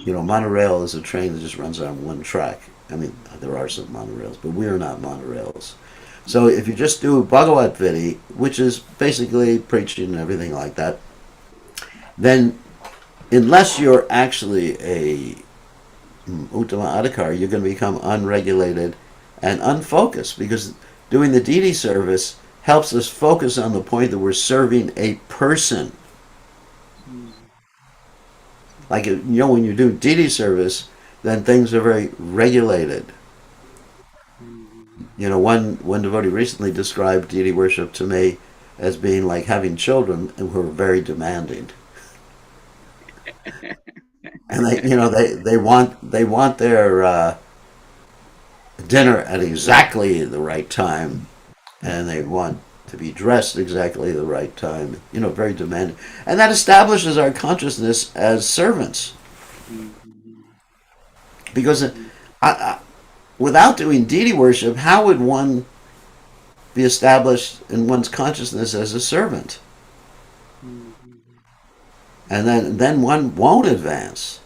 Monorail is a train that just runs on one track. I mean, there are some monorails, but we're not monorails. So if you just do Bhagavat Vidi, which is basically preaching and everything like that, then unless you're actually a Uttama Adhikari, you're going to become unregulated and unfocused, because doing the deity service helps us focus on the point that we're serving a person. Like, when you do deity service, then things are very regulated. One devotee recently described deity worship to me as being like having children who are very demanding. And they want their dinner at exactly the right time, and they want to be dressed exactly the right time. Very demanding, and that establishes our consciousness as servants. Because without doing deity worship, how would one be established in one's consciousness as a servant? And then one won't advance.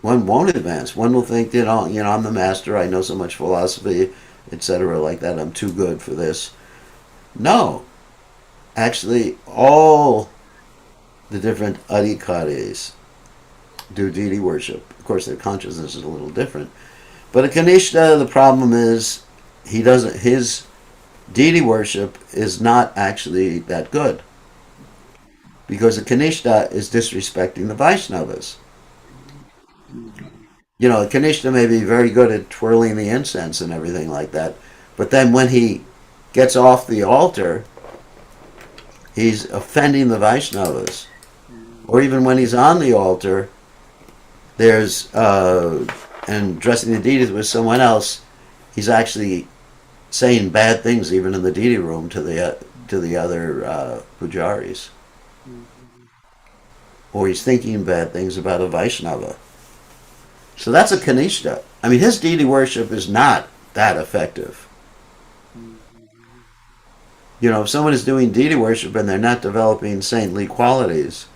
one won't advance. One will think, I'm the master. I know so much philosophy, etc. Like that. I'm too good for this. No, actually, all the different adhikaris do deity worship. Of course, their consciousness is a little different. But a Kanishta, the problem is he doesn't. His deity worship is not actually that good because a Kanishta is disrespecting the Vaishnavas. A Kanishta may be very good at twirling the incense and everything like that, but then when he gets off the altar, he's offending the Vaishnavas. Or even when he's on the altar, there's and dressing the deities with someone else, he's actually saying bad things even in the deity room to the other pujaris, or he's thinking bad things about a Vaishnava. So that's a Kanishta. I mean, his deity worship is not that effective. If someone is doing deity worship and they're not developing saintly qualities,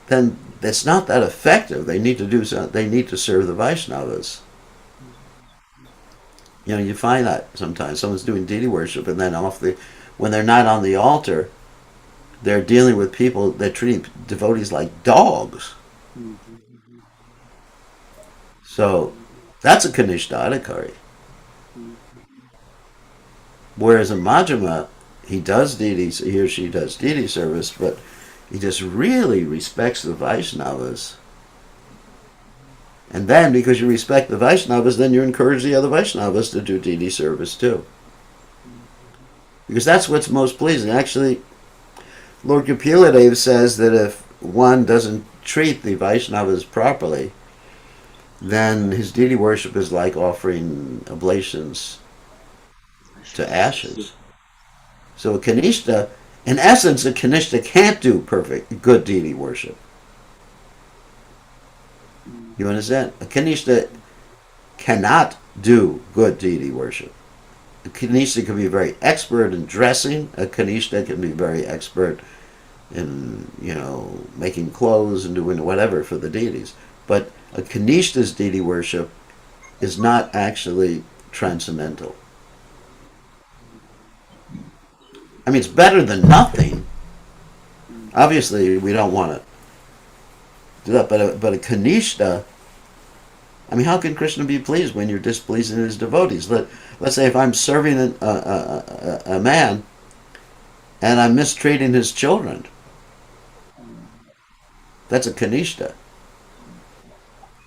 then it's not that effective. They need to do something. They need to serve the Vaishnavas. You find that sometimes someone's doing deity worship and then when they're not on the altar, they're dealing with people. They're treating devotees like dogs. So that's a Kanishta Adhikari. Whereas in Majjhima, he or she does deity service, but he just really respects the Vaishnavas. And then, because you respect the Vaishnavas, then you encourage the other Vaishnavas to do deity service too. Because that's what's most pleasing. Actually, Lord Kapila says that if one doesn't treat the Vaishnavas properly, then his deity worship is like offering oblations to ashes. So a Kanishta, in essence, a Kanishta can't do good deity worship. You understand? A Kanishta cannot do good deity worship. A Kanishta can be very expert in dressing. A Kanishta can be very expert in, making clothes and doing whatever for the deities. But a Kanishta's deity worship is not actually transcendental. I mean, it's better than nothing. Obviously, we don't want to do that, but a Kanishta, I mean, how can Krishna be pleased when you're displeasing his devotees? Let's say if I'm serving a man and I'm mistreating his children, that's a Kanishta.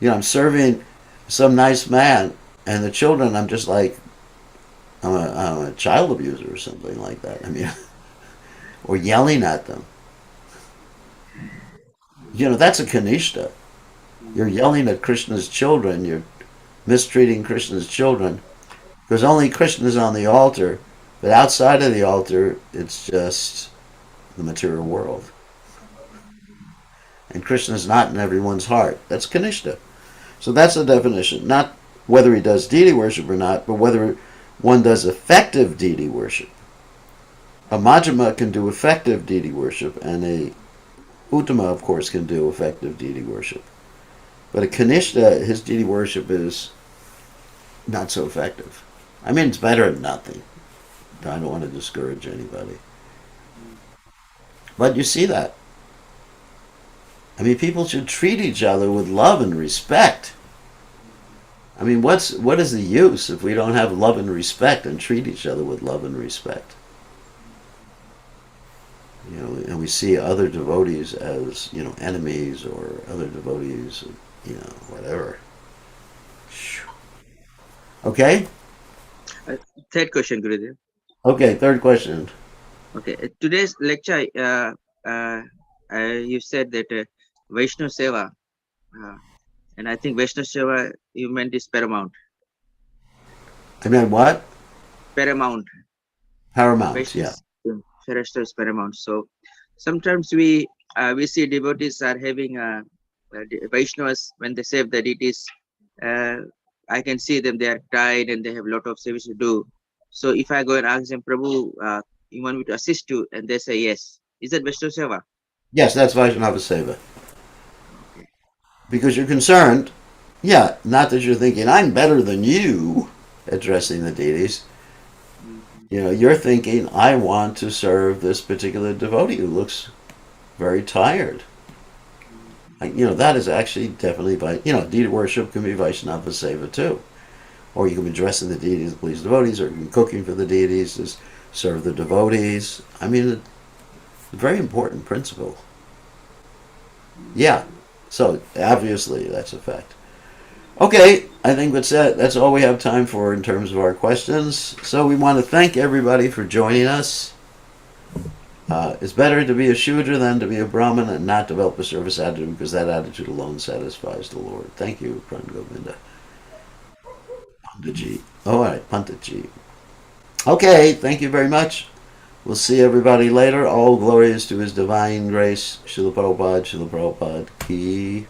I'm serving some nice man and the children, I'm just like, I'm a child abuser or something like that. I mean, or yelling at them. That's a Kanishta. You're yelling at Krishna's children. You're mistreating Krishna's children. Because only Krishna is on the altar. But outside of the altar, it's just the material world. And Krishna is not in everyone's heart. That's Kanishta. So that's the definition. Not whether he does deity worship or not, but whether one does effective deity worship. A Majjhima can do effective deity worship, and a Uttama, of course, can do effective deity worship. But a Kanishta, his deity worship is not so effective. I mean, it's better than nothing. I don't want to discourage anybody. But you see that. I mean, people should treat each other with love and respect. I mean, what is the use if we don't have love and respect and treat each other with love and respect? And we see other devotees as, enemies, or other devotees, whatever. Okay? Third question, Gurudev. Okay, third question. Okay, today's lecture, you said that Vaishnav Seva, and I think Vaishnav Seva, you meant is paramount. I mean, what? Paramount. Paramount, Vaishnav, yeah. Vaishnav is paramount. So sometimes we see devotees are having Vaishnavas, when they save the deities, I can see them, they are tired and they have a lot of service to do. So if I go and ask them, Prabhu, you want me to assist you? And they say yes. Is that Vaishnava Seva? Yes, that's Vaishnava Seva. Okay. Because you're concerned Yeah, not that you're thinking, I'm better than you, addressing the deities. You know, you're thinking, I want to serve this particular devotee who looks very tired. You know, that is actually definitely, you know, deity worship can be Vaishnava Seva too. Or you can be dressing the deities to please devotees, or you can be cooking for the deities to serve the devotees. I mean, it's a very important principle. Yeah, so obviously that's a fact. Okay, I think that's all we have time for in terms of our questions. So we want to thank everybody for joining us. It's better to be a Shudra than to be a Brahmin and not develop a service attitude, because that attitude alone satisfies the Lord. Thank you, Pran Govinda. Panditji. All right, Panditji. Okay, thank you very much. We'll see everybody later. All glories to His Divine Grace. Srila Prabhupada, Srila Prabhupada Ki